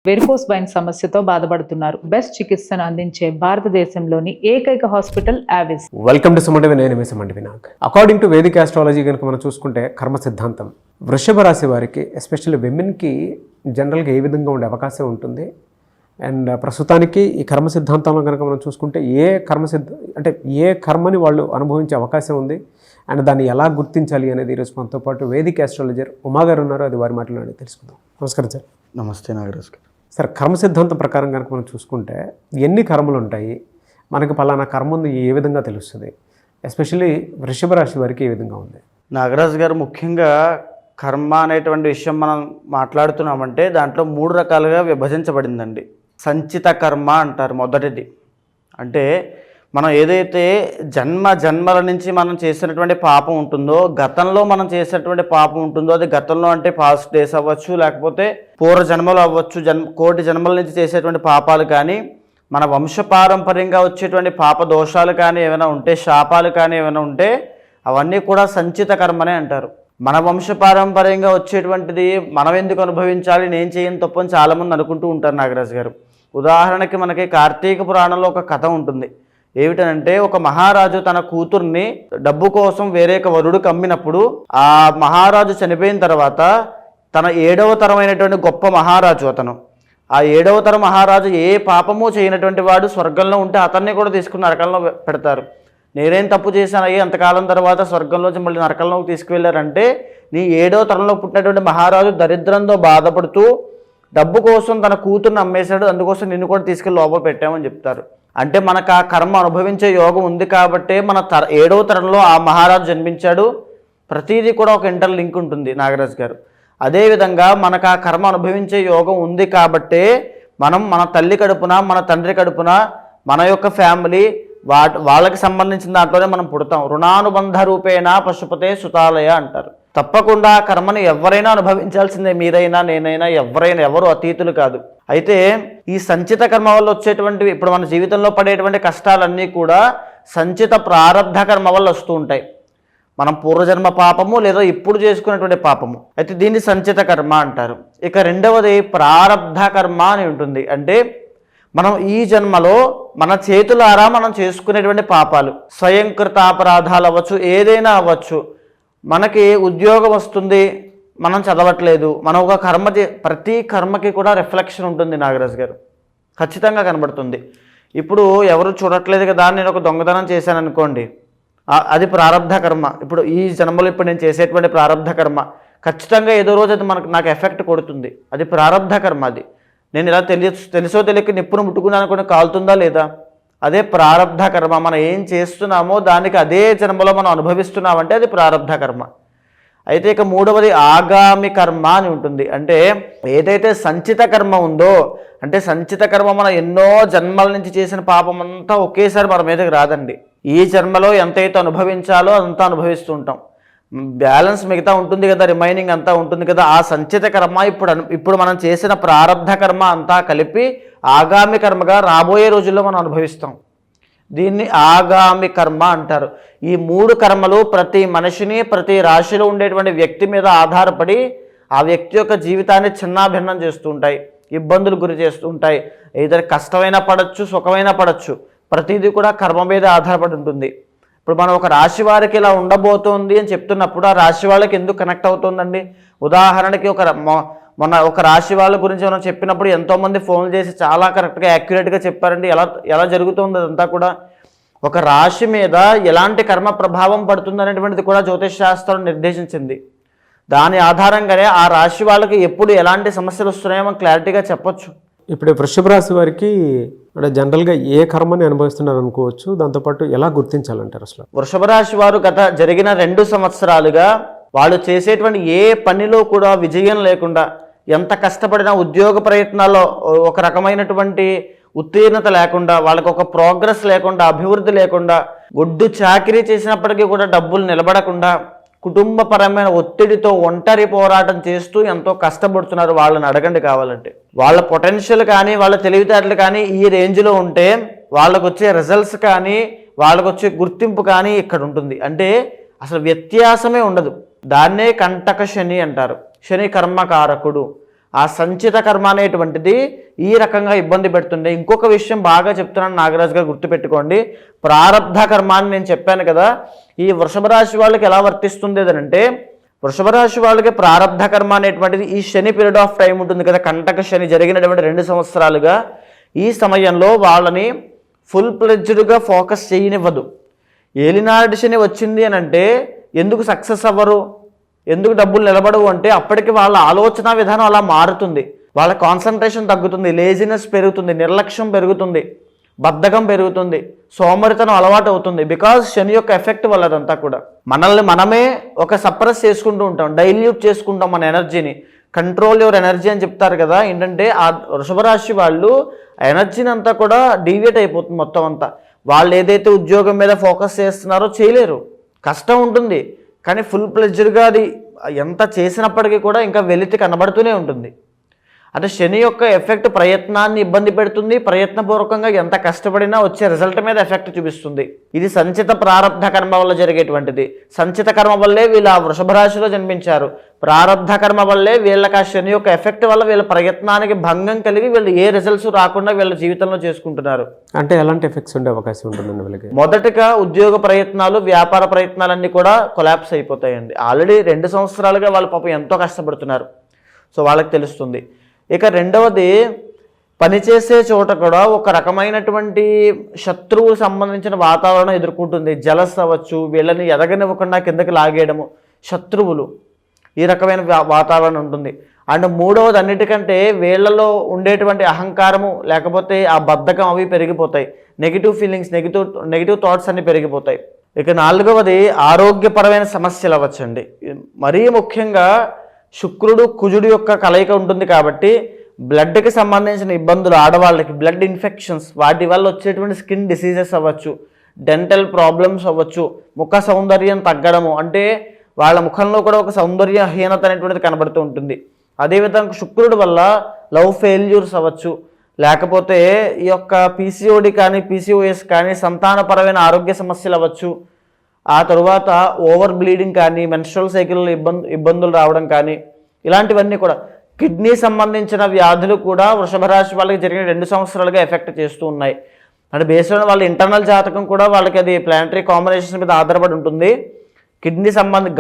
Varicose wine సమస్యతో బాధపడుతున్నారు. Best చికిత్సను అందించే భారతదేశంలోని ఏకైక hospital Avis. Welcome to Sumanti నేను మీ Sumanti Vinayak. According to Vedic astrology కనుక మనం చూసుకుంటే కర్మ సిద్ధాంతం వృషభ రాశి వారికి ఎస్పెషల్లీ విమెన్కి జనరల్గా ఏ విధంగా ఉండే అవకాశం ఉంటుంది. అండ్ ప్రస్తుతానికి ఈ కర్మ సిద్ధాంతంలో కనుక మనం చూసుకుంటే ఏ కర్మని వాళ్ళు అనుభవించే అవకాశం ఉంది అండ్ దాన్ని ఎలా గుర్తించాలి అనేది ఈరోజు మనతో పాటు వేదిక్ ఆస్ట్రాలజర్ ఉమా గారు ఉన్నారు. అది వారి మాటలోనే తెలుసుకుందాం. నమస్కారం సార్. నమస్తే నాగరాజ్ గారు. సార్, కర్మ సిద్ధాంతం ప్రకారం కనుక మనం చూసుకుంటే ఎన్ని కర్మలు ఉంటాయి, మనకి పలానా కర్మ ఉంది ఏ విధంగా తెలుస్తుంది, ఎస్పెషల్లీ వృషభ రాశి వారికి ఏ విధంగా ఉంది? నాగరాజ్ గారు, ముఖ్యంగా కర్మ అనేటువంటి విషయం మనం మాట్లాడుతున్నామంటే దాంట్లో 3 రకాలుగా విభజించబడిందండి. సంచిత కర్మ అంటారు. మొదటిది అంటే మనం ఏదైతే జన్మల నుంచి మనం చేసినటువంటి పాపం ఉంటుందో, గతంలో మనం చేసినటువంటి పాపం ఉంటుందో, అది గతంలో అంటే పాస్ట్ డేస్ అవ్వచ్చు, లేకపోతే పూర్వ జన్మలు అవ్వచ్చు, కోటి జన్మల నుంచి చేసేటువంటి పాపాలు కానీ, మన వంశపారంపర్యంగా వచ్చేటువంటి పాప దోషాలు కానీ ఏమైనా ఉంటే, శాపాలు కానీ ఏమైనా ఉంటే, అవన్నీ కూడా సంచిత కర్మనే అంటారు. మన వంశపారంపర్యంగా వచ్చేటువంటిది మనం ఎందుకు అనుభవించాలి, నేను చేయని తప్పు అని చాలామంది అనుకుంటూ ఉంటారు నాగరాజు గారు. ఉదాహరణకి మనకి కార్తీక పురాణంలో ఒక కథ ఉంటుంది. ఏమిటనంటే, ఒక మహారాజు తన కూతుర్ని డబ్బు కోసం వేరే వరుడికి అమ్మినప్పుడు ఆ మహారాజు చనిపోయిన తర్వాత తన 7వ తరమైనటువంటి గొప్ప మహారాజు అతను, ఆ 7వ తరం మహారాజు ఏ పాపము చేయనటువంటి వాడు స్వర్గంలో ఉంటే అతన్ని కూడా తీసుకుని నరకంలో పెడతారు. నేనేం తప్పు చేశానయ్యి అంతకాలం తర్వాత స్వర్గంలోంచి మళ్ళీ నరకంలోకి తీసుకువెళ్ళారంటే, నీ 7వ తరంలో పుట్టినటువంటి మహారాజు దరిద్రంతో బాధపడుతూ డబ్బు కోసం తన కూతుర్ని అమ్మేశాడు, అందుకోసం నిన్ను కూడా తీసుకెళ్ళి లోపల పెట్టామని చెప్తారు. అంటే మనకు ఆ కర్మ అనుభవించే యోగం ఉంది కాబట్టే మన 7వ తరంలో ఆ మహారాజు జన్మించాడు. ప్రతిదీ కూడా ఒక ఇంటర్ లింక్ ఉంటుంది నాగరాజు గారు. అదేవిధంగా మనకు ఆ కర్మ అనుభవించే యోగం ఉంది కాబట్టే మనం మన తల్లి కడుపున, మన తండ్రి కడుపున, మన యొక్క ఫ్యామిలీ వాళ్ళకి సంబంధించిన దాంట్లోనే మనం పుడతాం. రుణానుబంధ రూపేణ పశుపతే సుతాలయ అంటారు. తప్పకుండా ఆ కర్మని ఎవరైనా అనుభవించాల్సిందే, మీరైనా నేనైనా ఎవరు అతీతులు కాదు. అయితే ఈ సంచిత కర్మ వల్ల వచ్చేటువంటివి, ఇప్పుడు మన జీవితంలో పడేటువంటి కష్టాలన్నీ కూడా సంచిత ప్రారబ్ధ కర్మ వల్ల వస్తూ ఉంటాయి. మనం పూర్వజన్మ పాపము లేదా ఇప్పుడు చేసుకున్నటువంటి పాపము, అయితే దీన్ని సంచిత కర్మ అంటారు. ఇక రెండవది ప్రారబ్ధ కర్మ అని ఉంటుంది. అంటే మనం ఈ జన్మలో మన చేతులారా మనం చేసుకునేటువంటి పాపాలు, స్వయంకృత అపరాధాలు అవ్వచ్చు, ఏదైనా అవ్వచ్చు. మనకి ఉద్యోగం వస్తుంది, మనం చదవట్లేదు, మనం ఒక కర్మ ప్రతి కర్మకి కూడా రిఫ్లెక్షన్ ఉంటుంది నాగరాజు గారు, ఖచ్చితంగా కనబడుతుంది. ఇప్పుడు ఎవరు చూడట్లేదు కదా, నేను ఒక దొంగతనం చేశాను అనుకోండి, అది ప్రారబ్ధ కర్మ. ఇప్పుడు ఈ జన్మలో ఇప్పుడు నేను చేసేటువంటి ప్రారబ్ధ కర్మ ఖచ్చితంగా ఏదో రోజు అది నాకు ఎఫెక్ట్ కొడుతుంది. అది ప్రారబ్ధ కర్మ. అది నేను ఇలా తెలుసో తెలియక నిప్పును ముట్టుకున్నాను అనుకుని కాలుతుందా లేదా, అదే ప్రారబ్ధ కర్మ. మనం ఏం చేస్తున్నామో దానికి అదే జన్మలో మనం అనుభవిస్తున్నామంటే అది ప్రారబ్ధ కర్మ. అయితే ఇక మూడవది ఆగామి కర్మ అని ఉంటుంది. అంటే ఏదైతే సంచిత కర్మ ఉందో, అంటే సంచిత కర్మ మనం ఎన్నో జన్మల నుంచి చేసిన పాపం అంతా ఒకేసారి మన మీదకి రాదండి. ఈ జన్మలో ఎంతైతే అనుభవించాలో అంతా అనుభవిస్తూ ఉంటాం. బ్యాలెన్స్ మిగతా ఉంటుంది కదా, రిమైనింగ్ అంతా ఉంటుంది కదా. ఆ సంచిత కర్మ ఇప్పుడు మనం చేసిన ప్రారబ్ధ కర్మ అంతా కలిపి ఆగామి కర్మగా రాబోయే రోజుల్లో మనం అనుభవిస్తాం. దీన్ని ఆగామి కర్మ అంటారు. ఈ 3 కర్మలు ప్రతి మనిషిని, ప్రతి రాశిలో ఉండేటువంటి వ్యక్తి మీద ఆధారపడి ఆ వ్యక్తి యొక్క జీవితాన్ని చిన్నాభిన్నం చేస్తూ ఉంటాయి, ఇబ్బందులు గురి చేస్తూ ఉంటాయి. ఏదైనా కష్టమైనా పడవచ్చు, సుఖమైనా పడవచ్చు, ప్రతిదీ కూడా కర్మ మీద ఆధారపడి ఉంటుంది. ఇప్పుడు మనం ఒక రాశి వారికి ఇలా ఉండబోతోంది అని చెప్తున్నప్పుడు ఆ రాశి వాళ్ళకి ఎందుకు కనెక్ట్ అవుతుందండి? ఉదాహరణకి మొన్న ఒక రాశి వాళ్ళ గురించి మనం చెప్పినప్పుడు ఎంతోమంది ఫోన్లు చేసి చాలా కరెక్ట్గా యాక్యురేట్గా చెప్పారండి. ఎలా జరుగుతుంది అదంతా కూడా. ఒక రాశి మీద ఎలాంటి కర్మ ప్రభావం పడుతుంది అనేటువంటిది కూడా జ్యోతిష్ శాస్త్రం నిర్దేశించింది. దాని ఆధారంగానే ఆ రాశి వాళ్ళకి ఎప్పుడు ఎలాంటి సమస్యలు వస్తున్నాయో మనం క్లారిటీగా చెప్పొచ్చు. ఇప్పుడు వృషభ రాశి వారికి అంటే జనరల్గా ఏ కర్మని అనుభవిస్తున్నారు అనుకోవచ్చు, దాంతోపాటు ఎలా గుర్తించాలంటారు అసలు? వృషభ రాశి వారు జరిగిన 2 సంవత్సరాలుగా వాళ్ళు చేసేటువంటి ఏ పనిలో కూడా విజయం లేకుండా, ఎంత కష్టపడినా ఉద్యోగ ప్రయత్నాల్లో ఒక రకమైనటువంటి ఉత్తీర్ణత లేకుండా, వాళ్ళకు ఒక ప్రోగ్రెస్ లేకుండా, అభివృద్ధి లేకుండా, గొడ్డు చాకిరీ చేసినప్పటికీ కూడా డబ్బులు నిలబడకుండా, కుటుంబపరమైన ఒత్తిడితో ఒంటరి పోరాటం చేస్తూ ఎంతో కష్టపడుతున్నారు. వాళ్ళని అడగండి కావాలంటే. వాళ్ళ పొటెన్షియల్ కానీ, వాళ్ళ తెలివితేటలు కానీ ఈ రేంజ్లో ఉంటే వాళ్ళకు వచ్చే రిజల్ట్స్ కానీ, వాళ్ళకు వచ్చే గుర్తింపు కానీ ఇక్కడ ఉంటుంది. అంటే అసలు వ్యత్యాసమే ఉండదు. దాన్నే కంటక శని అంటారు. శని కర్మకారకుడు. ఆ సంచిత కర్మ అనేటువంటిది ఈ రకంగా ఇబ్బంది పెడుతుండే. ఇంకొక విషయం బాగా చెప్తున్నాను నాగరాజు గారు, గుర్తుపెట్టుకోండి. ప్రారబ్ధ కర్మ అని నేను చెప్పాను కదా, ఈ వృషభ రాశి వాళ్ళకి ఎలా వర్తిస్తుంది అంటే, వృషభ రాశి వాళ్ళకి ప్రారబ్ధ కర్మ అనేటువంటిది ఈ శని పీరియడ్ ఆఫ్ టైం ఉంటుంది కదా, కంటక శని జరిగినటువంటి 2 సంవత్సరాలుగా, ఈ సమయంలో వాళ్ళని ఫుల్ ప్లెడ్జ్డ్గా ఫోకస్ చేయనివ్వదు. ఏలినాటి శని వచ్చింది అని అంటే ఎందుకు సక్సెస్ అవ్వరు, ఎందుకు డబ్బులు నిలబడవు అంటే అప్పటికి వాళ్ళ ఆలోచన విధానం అలా మారుతుంది. వాళ్ళ కాన్సన్ట్రేషన్ తగ్గుతుంది, లేజినెస్ పెరుగుతుంది, నిర్లక్ష్యం పెరుగుతుంది, బద్ధకం పెరుగుతుంది, సోమరితనం అలవాటు అవుతుంది. బికాజ్ శని యొక్క ఎఫెక్ట్ వల్ల అదంతా కూడా మనల్ని మనమే ఒక సప్రెస్ చేసుకుంటూ ఉంటాం, డైల్యూట్ చేసుకుంటాం మన ఎనర్జీని. కంట్రోల్ యువర్ ఎనర్జీ అని చెప్తారు కదా. ఏంటంటే ఆ వృషభ రాశి వాళ్ళు ఎనర్జీని అంతా కూడా డీవియేట్ అయిపోతుంది మొత్తం అంతా. వాళ్ళు ఏదైతే ఉద్యోగం మీద ఫోకస్ చేస్తున్నారో చేయలేరు, కష్టం ఉంటుంది. కానీ ఫుల్ ప్లెడ్జ్డ్గా అది ఎంత చేసినప్పటికీ కూడా ఇంకా వెలితి కనబడుతూనే ఉంటుంది. అంటే శని యొక్క ఎఫెక్ట్ ప్రయత్నాన్ని ఇబ్బంది పెడుతుంది, ప్రయత్నపూర్వకంగా ఎంత కష్టపడినా వచ్చే రిజల్ట్ మీద ఎఫెక్ట్ చూపిస్తుంది. ఇది సంచిత ప్రారబ్ధ కర్మ వల్ల జరిగేటువంటిది. సంచిత కర్మ వల్లే వీళ్ళు ఆ వృషభ రాశిలో జన్మించారు. ప్రారబ్ధ కర్మ వల్లే వీళ్ళకి ఆ శని యొక్క ఎఫెక్ట్ వల్ల వీళ్ళ ప్రయత్నానికి భంగం కలిగి వీళ్ళు ఏ రిజల్ట్స్ రాకుండా వీళ్ళ జీవితంలో చేసుకుంటున్నారు. అంటే ఎలాంటి ఎఫెక్ట్స్ ఉండే అవకాశం ఉంటుందండి వీళ్ళకి? మొదటగా ఉద్యోగ ప్రయత్నాలు, వ్యాపార ప్రయత్నాలన్నీ కూడా కొలాప్స్ అయిపోతాయండి. ఆల్రెడీ 2 సంవత్సరాలుగా వాళ్ళ పాపం ఎంతో కష్టపడుతున్నారు, సో వాళ్ళకి తెలుస్తుంది. ఇక రెండవది, పనిచేసే చోట కూడా ఒక రకమైనటువంటి శత్రువు సంబంధించిన వాతావరణం ఎదుర్కొంటుంది. జలస్ అవ్వచ్చు, వీళ్ళని ఎదగనివ్వకుండా కిందకి లాగేయడము, శత్రువులు, ఈ రకమైన వాతావరణం ఉంటుంది. అండ్ మూడవది, అన్నిటికంటే వీళ్ళలో ఉండేటువంటి అహంకారము లేకపోతే ఆ బద్ధకం అవి పెరిగిపోతాయి. నెగిటివ్ ఫీలింగ్స్, నెగిటివ్ థాట్స్ అన్ని పెరిగిపోతాయి. ఇక నాలుగవది, ఆరోగ్యపరమైన సమస్యలు అవ్వచ్చండి. మరీ ముఖ్యంగా శుక్రుడు కుజుడు యొక్క కలయిక ఉంటుంది కాబట్టి బ్లడ్కి సంబంధించిన ఇబ్బందులు, ఆడవాళ్ళకి బ్లడ్ ఇన్ఫెక్షన్స్, వాటి వల్ల వచ్చేటువంటి స్కిన్ డిసీజెస్ అవ్వచ్చు, డెంటల్ ప్రాబ్లమ్స్ అవ్వచ్చు, ముఖ సౌందర్యం తగ్గడము, అంటే వాళ్ళ ముఖంలో కూడా ఒక సౌందర్యహీనత అనేటువంటిది కనబడుతూ ఉంటుంది. అదేవిధంగా శుక్రుడు వల్ల లవ్ ఫెయిల్యూర్స్ అవ్వచ్చు, లేకపోతే ఈ యొక్క పీసీఓడి కానీ పీసీఓఎస్ కానీ సంతానపరమైన ఆరోగ్య సమస్యలు అవ్వచ్చు. ఆ తరువాత ఓవర్ బ్లీడింగ్ కానీ, మెన్స్ట్రువల్ సైకిల్లో ఇబ్బందులు రావడం కానీ, ఇలాంటివన్నీ కూడా. కిడ్నీ సంబంధించిన వ్యాధులు కూడా వృషభ రాశి వాళ్ళకి జరిగిన 2 సంవత్సరాలుగా ఎఫెక్ట్ చేస్తూ ఉన్నాయి. అంటే బేస్డ్ వాళ్ళ ఇంటర్నల్ జాతకం కూడా వాళ్ళకి అది ప్లానటరీ కాంబినేషన్ మీద ఆధారపడి ఉంటుంది. కిడ్నీ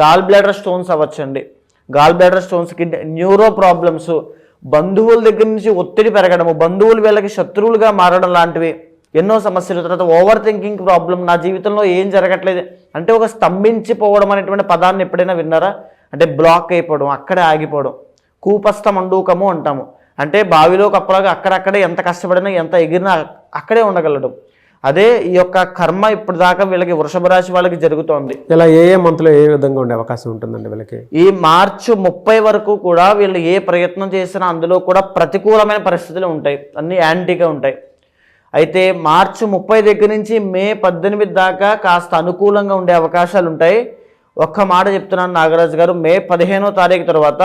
గాల్ బ్లాడర్ స్టోన్స్ అవ్వచ్చండి, gall bladder stones, kidney neuro problems, బంధువుల దగ్గర నుంచి ఒత్తిడి పెరగడము, బంధువులు వీళ్ళకి శత్రువులుగా మారడం లాంటివి ఎన్నో సమస్యలు. తర్వాత ఓవర్ థింకింగ్ ప్రాబ్లం, నా జీవితంలో ఏం జరగట్లేదు అంటే ఒక స్తంభించిపోవడం అనేటువంటి పదాన్ని ఎప్పుడైనా విన్నారా? అంటే బ్లాక్ అయిపోవడం, అక్కడే ఆగిపోవడం. కూపస్థ మండూకము అంటాము, అంటే బావిలో కప్పలాగా అక్కడక్కడే ఎంత కష్టపడినా ఎంత ఎగిరినా అక్కడే ఉండగలడం. అదే ఈ యొక్క కర్మ ఇప్పుడు దాకా వీళ్ళకి వృషభ రాశి వాళ్ళకి జరుగుతోంది. ఇలా ఏ మంత్లో ఏ విధంగా ఉండే అవకాశం ఉంటుందండి వీళ్ళకి? ఈ మార్చి 30 వరకు కూడా వీళ్ళు ఏ ప్రయత్నం చేసినా అందులో కూడా ప్రతికూలమైన పరిస్థితులు ఉంటాయి, అన్నీ యాంటీగా ఉంటాయి. అయితే మార్చి 30 దగ్గర నుంచి మే 18 దాకా కాస్త అనుకూలంగా ఉండే అవకాశాలు ఉంటాయి. ఒక్క మాట చెప్తున్నాను నాగరాజు గారు, మే 15వ తారీఖు తర్వాత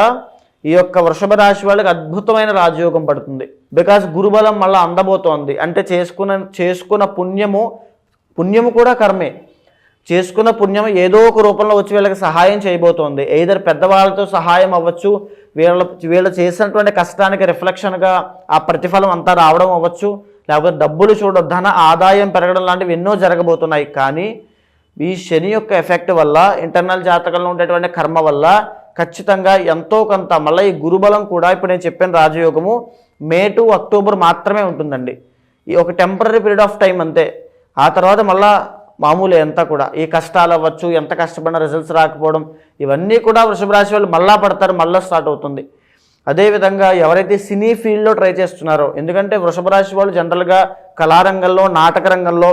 ఈ యొక్క వృషభ రాశి వాళ్ళకి అద్భుతమైన రాజయోగం పడుతుంది. బికాజ్ గురుబలం మళ్ళీ అందబోతోంది. అంటే చేసుకున్న పుణ్యము కూడా కర్మే. చేసుకున్న పుణ్యం ఏదో ఒక రూపంలో వచ్చి వీళ్ళకి సహాయం చేయబోతోంది. ఎయిదర్ పెద్దవాళ్ళతో సహాయం అవ్వచ్చు, వీళ్ళు చేసినటువంటి కష్టానికి రిఫ్లెక్షన్గా ఆ ప్రతిఫలం అంతా రావడం అవ్వచ్చు, లేకపోతే డబ్బులు ధన ఆదాయం పెరగడం లాంటివి ఎన్నో జరగబోతున్నాయి. కానీ ఈ శని యొక్క ఎఫెక్ట్ వల్ల, ఇంటర్నల్ జాతకంలో ఉండేటువంటి కర్మ వల్ల ఖచ్చితంగా ఎంతో కొంత మళ్ళీ ఈ గురుబలం కూడా ఇప్పుడు నేను చెప్పిన రాజయోగము మే టు అక్టోబర్ మాత్రమే ఉంటుందండి. ఈ ఒక టెంపరీ పీరియడ్ ఆఫ్ టైం అంతే. ఆ తర్వాత మళ్ళా మామూలే అంతా కూడా. ఈ కష్టాలు అవ్వచ్చు, ఎంత కష్టపడిన రిజల్ట్స్ రాకపోవడం, ఇవన్నీ కూడా వృషభ రాశి వాళ్ళు మళ్ళా పడతారు, మళ్ళీ స్టార్ట్ అవుతుంది. అదేవిధంగా ఎవరైతే సినీ ఫీల్డ్లో ట్రై చేస్తున్నారో, ఎందుకంటే వృషభ రాశి వాళ్ళు జనరల్గా కళారంగంలో, నాటక రంగంలో,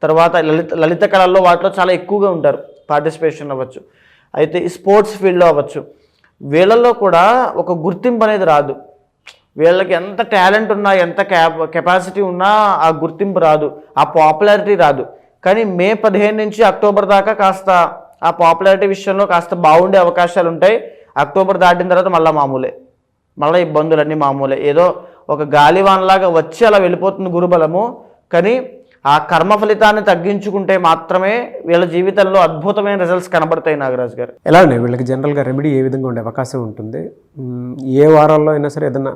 తర్వాత లలిత కళల్లో వాటిలో చాలా ఎక్కువగా ఉంటారు, పార్టిసిపేషన్ అవ్వచ్చు. అయితే ఈ స్పోర్ట్స్ ఫీల్డ్లో అవ్వచ్చు, వీళ్ళల్లో కూడా ఒక గుర్తింపు అనేది రాదు. వీళ్ళకి ఎంత టాలెంట్ ఉన్నా, ఎంత కెపాసిటీ ఉన్నా ఆ గుర్తింపు రాదు, ఆ పాపులారిటీ రాదు. కానీ మే 15 నుంచి అక్టోబర్ దాకా కాస్త ఆ పాపులారిటీ విషయంలో కాస్త బాగుండే అవకాశాలు ఉంటాయి. అక్టోబర్ దాటిన తర్వాత మళ్ళీ మామూలే, మళ్ళీ ఇబ్బందులన్నీ మామూలే. ఏదో ఒక గాలివాన్లాగా వచ్చి అలా వెళ్ళిపోతుంది గురుబలము. కానీ ఆ కర్మ ఫలితాన్ని తగ్గించుకుంటే మాత్రమే వీళ్ళ జీవితంలో అద్భుతమైన రిజల్ట్స్ కనబడతాయి నాగరాజు గారు. ఎలా ఉన్నాయి వీళ్ళకి జనరల్గా రెమెడీ ఏ విధంగా ఉండే అవకాశం ఉంటుంది? ఏ వారాల్లో అయినా సరే ఏదన్నా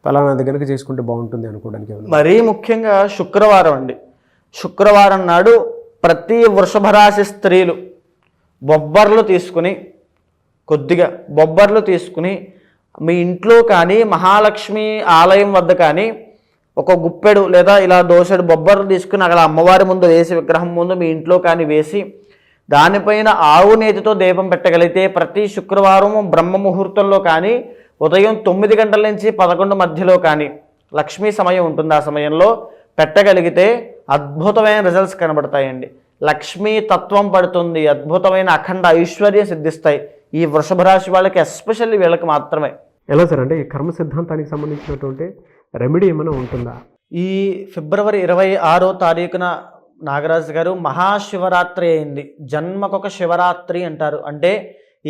ఫలానా దగ్గరికి చేసుకుంటే బాగుంటుంది అనుకోవడానికి మరీ ముఖ్యంగా శుక్రవారం అండి. శుక్రవారం నాడు ప్రతి వృషభ రాశి స్త్రీలు బొబ్బర్లు తీసుకుని, కొద్దిగా బొబ్బర్లు తీసుకుని మీ ఇంట్లో కానీ మహాలక్ష్మి ఆలయం వద్ద కానీ ఒక గుప్పెడు లేదా ఇలా దోసెడు బొబ్బర్లు తీసుకుని అక్కడ అమ్మవారి ముందు వేసి, విగ్రహం ముందు మీ ఇంట్లో కానీ వేసి, దానిపైన ఆవు నేతితో దీపం పెట్టగలిగితే ప్రతి శుక్రవారం బ్రహ్మ ముహూర్తంలో కానీ ఉదయం 9 గంటల నుంచి 11 మధ్యలో కానీ లక్ష్మీ సమయం ఉంటుంది, ఆ సమయంలో పెట్టగలిగితే అద్భుతమైన రిజల్ట్స్ కనబడతాయండి. లక్ష్మీ తత్వం పడుతుంది, అద్భుతమైన అఖండ ఐశ్వర్యం సిద్ధిస్తాయి ఈ వృషభ రాశి వాళ్ళకి, ఎస్పెషల్లీ వీళ్ళకి మాత్రమే. ఎలా సార్ అంటే ఈ కర్మ సిద్ధాంతానికి సంబంధించినటువంటి రెమెడీ ఏమైనా ఉంటుందా? ఈ ఫిబ్రవరి 26వ తారీఖున నాగరాజు గారు మహాశివరాత్రి అయింది. జన్మకొక శివరాత్రి అంటారు. అంటే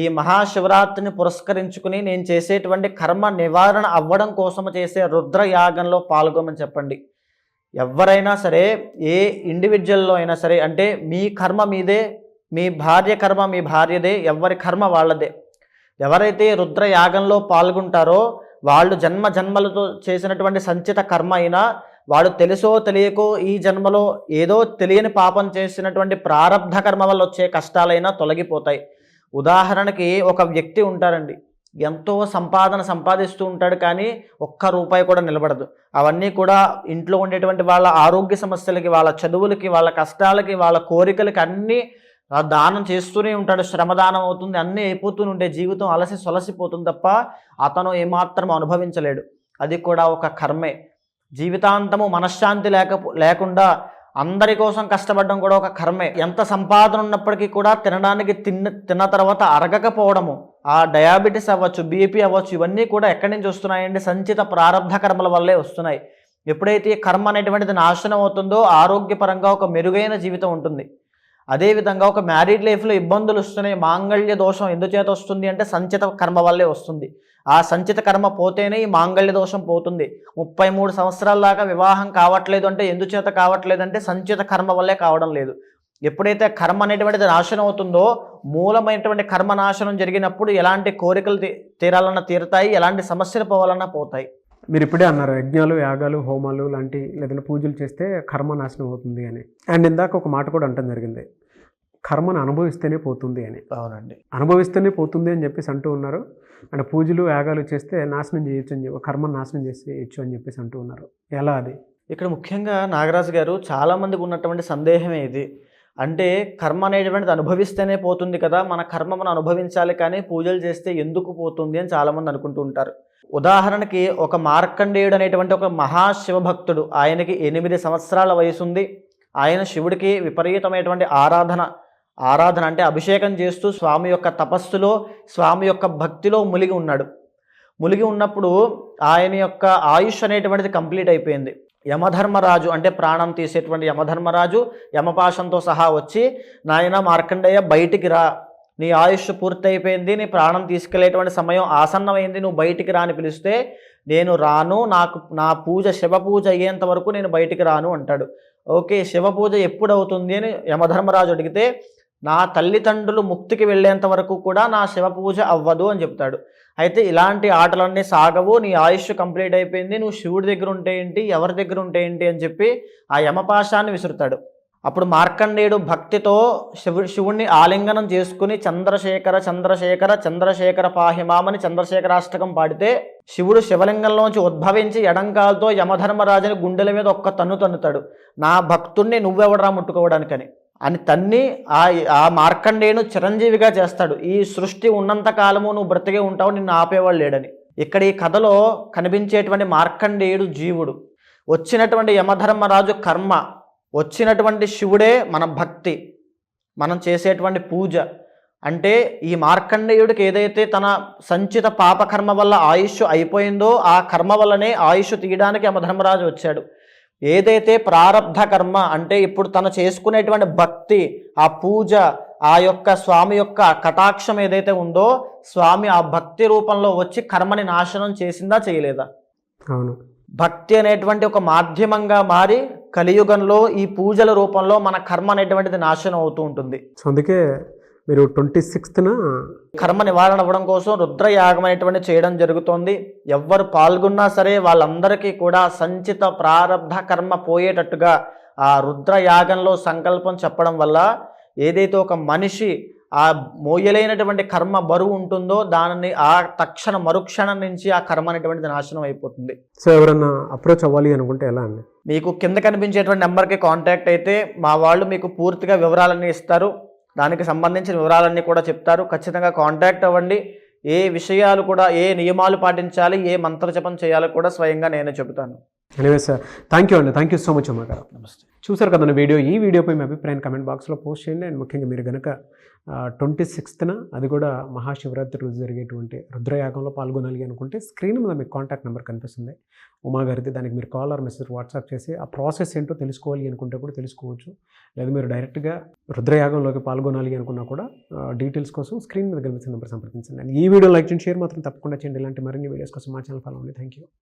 ఈ మహాశివరాత్రిని పురస్కరించుకుని నేను చేసేటువంటి కర్మ నివారణ అవ్వడం కోసం చేసే రుద్రయాగంలో పాల్గొమని చెప్పండి. ఎవరైనా సరే, ఏ ఇండివిజువల్లో అయినా సరే, అంటే మీ కర్మ మీదే, మీ భార్య కర్మ మీ భార్యదే, ఎవరి కర్మ వాళ్ళదే. ఎవరైతే రుద్రయాగంలో పాల్గొంటారో వాళ్ళు జన్మ జన్మలతో చేసినటువంటి సంచిత కర్మ అయినా, వాడు తెలుసో తెలియకో ఈ జన్మలో ఏదో తెలియని పాపం చేసినటువంటి ప్రారబ్ధ కర్మ వల్ల వచ్చే కష్టాలైనా తొలగిపోతాయి. ఉదాహరణకి ఒక వ్యక్తి ఉంటారండి, ఎంతో సంపాదిస్తూ ఉంటాడు, కానీ ఒక్క రూపాయి కూడా నిలబడదు. అవన్నీ కూడా ఇంట్లో ఉండేటువంటి వాళ్ళ ఆరోగ్య సమస్యలకి, వాళ్ళ చదువులకి, వాళ్ళ కష్టాలకి, వాళ్ళ కోరికలకి అన్నీ దానం చేస్తూనే ఉంటాడు. శ్రమదానం అవుతుంది, అన్నీ అయిపోతూనే ఉంటే జీవితం అలసి సొలసిపోతుంది తప్ప అతను ఏమాత్రం అనుభవించలేడు. అది కూడా ఒక కర్మే. జీవితాంతము మనశ్శాంతి లేకుండా అందరి కోసం కష్టపడడం కూడా ఒక కర్మే. ఎంత సంపాదన ఉన్నప్పటికీ కూడా తినడానికి తిన్న తర్వాత అరగకపోవడము, ఆ డయాబెటీస్ అవ్వచ్చు, బీపీ అవ్వచ్చు, ఇవన్నీ కూడా ఎక్కడి నుంచి వస్తున్నాయండి? సంచిత ప్రారబ్ధ కర్మల వల్లే వస్తున్నాయి. ఎప్పుడైతే కర్మ అనేటువంటిది నాశనం అవుతుందో ఆరోగ్యపరంగా ఒక మెరుగైన జీవితం ఉంటుంది. అదేవిధంగా ఒక మ్యారీడ్ లైఫ్లో ఇబ్బందులు వస్తున్నాయి, మాంగళ్య దోషం ఎందుచేత వస్తుంది అంటే సంచిత కర్మ వల్లే వస్తుంది. ఆ సంచిత కర్మ పోతేనే ఈ మాంగళ్య దోషం పోతుంది. 33 సంవత్సరాల దాకా వివాహం కావట్లేదు అంటే ఎందుచేత కావట్లేదు అంటే సంచిత కర్మ వల్లే కావడం లేదు. ఎప్పుడైతే కర్మ అనేటువంటిది నాశనం అవుతుందో, మూలమైనటువంటి కర్మ నాశనం జరిగినప్పుడు ఎలాంటి కోరికలు తీరాలన్నా తీరుతాయి, ఎలాంటి సమస్యలు పోవాలన్నా పోతాయి. మీరు ఇప్పుడే అన్నారు యజ్ఞాలు, యాగాలు, హోమాలు లాంటి లేదంటే పూజలు చేస్తే కర్మ నాశనం అవుతుంది అని. అండ్ ఇందాక ఒక మాట కూడా అంటం జరిగింది, కర్మను అనుభవిస్తేనే పోతుంది అని. అవునండి, అనుభవిస్తేనే పోతుంది అని చెప్పేసి అంటూ ఉన్నారు. అంటే పూజలు, యాగాలు చేస్తే నాశనం చేయొచ్చు అని చెప్పి, కర్మను నాశనం చేయొచ్చు అని చెప్పేసి అంటూ ఉన్నారు. ఎలా అది? ఇక్కడ ముఖ్యంగా నాగరాజు గారు చాలామందికి ఉన్నటువంటి సందేహమే ఇది. అంటే కర్మ అనేటువంటిది అనుభవిస్తేనే పోతుంది కదా, మన కర్మ మనం అనుభవించాలి, కానీ పూజలు చేస్తే ఎందుకు పోతుంది అని చాలామంది అనుకుంటూ ఉంటారు. ఉదాహరణకి ఒక మార్కండేయుడు అనేటువంటి ఒక మహాశివభక్తుడు, ఆయనకి 8 సంవత్సరాల వయసు ఉంది. ఆయన శివుడికి విపరీతమైనటువంటి ఆరాధన అంటే అభిషేకం చేస్తూ స్వామి యొక్క తపస్సులో, స్వామి యొక్క భక్తిలో మునిగి ఉన్నాడు. మునిగి ఉన్నప్పుడు ఆయన యొక్క ఆయుష్ అనేటువంటిది కంప్లీట్ అయిపోయింది. యమధర్మరాజు అంటే ప్రాణం తీసేటువంటి యమధర్మరాజు యమపాశంతో సహా వచ్చి, నాయన మార్కండేయ బయటికి రా, నీ ఆయుష్ పూర్తయిపోయింది, నీ ప్రాణం తీసుకెళ్లేటువంటి సమయం ఆసన్నమైంది, నువ్వు బయటికి రా అని పిలిస్తే నేను రాను, నా పూజ శివ పూజ అయ్యేంత వరకు నేను బయటికి రాను అంటాడు. ఓకే, శివ పూజ ఎప్పుడు అవుతుంది అని యమధర్మరాజు అడిగితే, నా తల్లిదండ్రులు ముక్తికి వెళ్ళేంత వరకు కూడా నా శివ పూజ అవ్వదు అని చెప్తాడు. అయితే ఇలాంటి ఆటలన్నీ సాగవు, నీ ఆయుష్ కంప్లీట్ అయిపోయింది, నువ్వు శివుడి దగ్గర ఉంటే ఏంటి, ఎవరి దగ్గర ఉంటే ఏంటి అని చెప్పి ఆ యమపాశాన్ని విసురుతాడు. అప్పుడు మార్కండేయుడు భక్తితో శివుణ్ణి ఆలింగనం చేసుకుని చంద్రశేఖర చంద్రశేఖర చంద్రశేఖర పాహిమామని చంద్రశేఖరాష్టకం పాడితే, శివుడు శివలింగంలోంచి ఉద్భవించి ఎడంకాలతో యమధర్మరాజుని గుండెల మీద ఒక్క తన్నుతాడు. నా భక్తుణ్ణి నువ్వెవడరా ముట్టుకోవడానికని అని తన్ని ఆ మార్కండేయును చిరంజీవిగా చేస్తాడు. ఈ సృష్టి ఉన్నంత కాలము నువ్వు బ్రతికే ఉంటావు, నిన్ను ఆపేవాడు లేడని. ఇక్కడ ఈ కథలో కనిపించేటువంటి మార్కండేయుడు జీవుడు, వచ్చినటువంటి యమధర్మరాజు కర్మ, వచ్చినటువంటి శివుడే మన భక్తి, మనం చేసేటువంటి పూజ. అంటే ఈ మార్కండేయుడికి ఏదైతే తన సంచిత పాపకర్మ వల్ల ఆయుష్ అయిపోయిందో ఆ కర్మ వల్లనే ఆయుష్ తీయడానికి యమధర్మరాజు వచ్చాడు. ఏదైతే ప్రారబ్ధ కర్మ అంటే ఇప్పుడు తను చేసుకునేటువంటి భక్తి, ఆ పూజ, ఆ యొక్క స్వామి యొక్క కటాక్షం ఏదైతే ఉందో, స్వామి ఆ భక్తి రూపంలో వచ్చి కర్మని నాశనం చేసిందా చేయలేదా? అవును. భక్తి అనేటువంటి ఒక మాధ్యమంగా మారి కలియుగంలో ఈ పూజల రూపంలో మన కర్మ అనేటువంటిది నాశనం అవుతూ ఉంటుంది. సో అందుకే మీరు 26న కర్మ నివారణ అవ్వడం కోసం రుద్రయాగం అనేటువంటి చేయడం జరుగుతోంది. ఎవ్వరు పాల్గొన్నా సరే వాళ్ళందరికీ కూడా సంచిత ప్రారబ్ధ కర్మ పోయేటట్టుగా ఆ రుద్రయాగంలో సంకల్పం చెప్పడం వల్ల ఏదైతే ఒక మనిషి ఆ మోయలేనటువంటి కర్మ బరువు ఉంటుందో దానిని ఆ తక్షణ మరుక్షణం నుంచి ఆ కర్మ అనేటువంటిది నాశనం అయిపోతుంది. సో ఎవరన్నా అప్రోచ్ అవ్వాలి అనుకుంటే ఎలా అండి? మీకు కింద కనిపించేటువంటి నెంబర్కి కాంటాక్ట్ అయితే మా వాళ్ళు మీకు పూర్తిగా వివరాలన్నీ ఇస్తారు. దానికి సంబంధించిన వివరాలన్నీ కూడా చెప్తారు. ఖచ్చితంగా కాంటాక్ట్ అవ్వండి. ఏ విషయాలు కూడా, ఏ నియమాలు పాటించాలి, ఏ మంత్రజపం చేయాలో కూడా స్వయంగా నేనే చెబుతాను. ఎనీవే సార్, థ్యాంక్ యూ అండి. థ్యాంక్ యూ సో మచ్ అమ్మ గారు. నమస్తే. చూసారు కదండి వీడియో. ఈ వీడియోపై మీ అభిప్రాయం కమెంట్ బాక్స్లో పోస్ట్ చేయండి. అండ్ ముఖ్యంగా మీరు కనుక 26న అది కూడా మహాశివరాత్రి రోజు జరిగేటువంటి రుద్రయాగంలో పాల్గొనాలి అనుకుంటే స్క్రీన్ మీద మీకు కాంటాక్ట్ నెంబర్ కనిపిస్తుంది ఉమా గారిది. దానికి మీరు కాల్ ఆర్ మెసేజ్ వాట్సాప్ చేసి ఆ ప్రాసెస్ ఏంటో తెలుసుకోవాలి అనుకుంటే కూడా తెలుసుకోవచ్చు. లేదా మీరు డైరెక్ట్గా రుద్రయాగంలోకి పాల్గొనాలి అనుకున్నా కూడా డీటెయిల్స్ కోసం స్క్రీన్ మీద కనిపిస్తున్న నెంబర్ సంప్రదించండి. అండ్ ఈ వీడియో లైక్ చేయండి, షేర్ మాత్రం తప్పకుండా చేయండి. ఇలాంటి మరిన్ని వీడియోస్ కోసం మా ఛానల్ ఫాలో అవ్వండి. Thank you.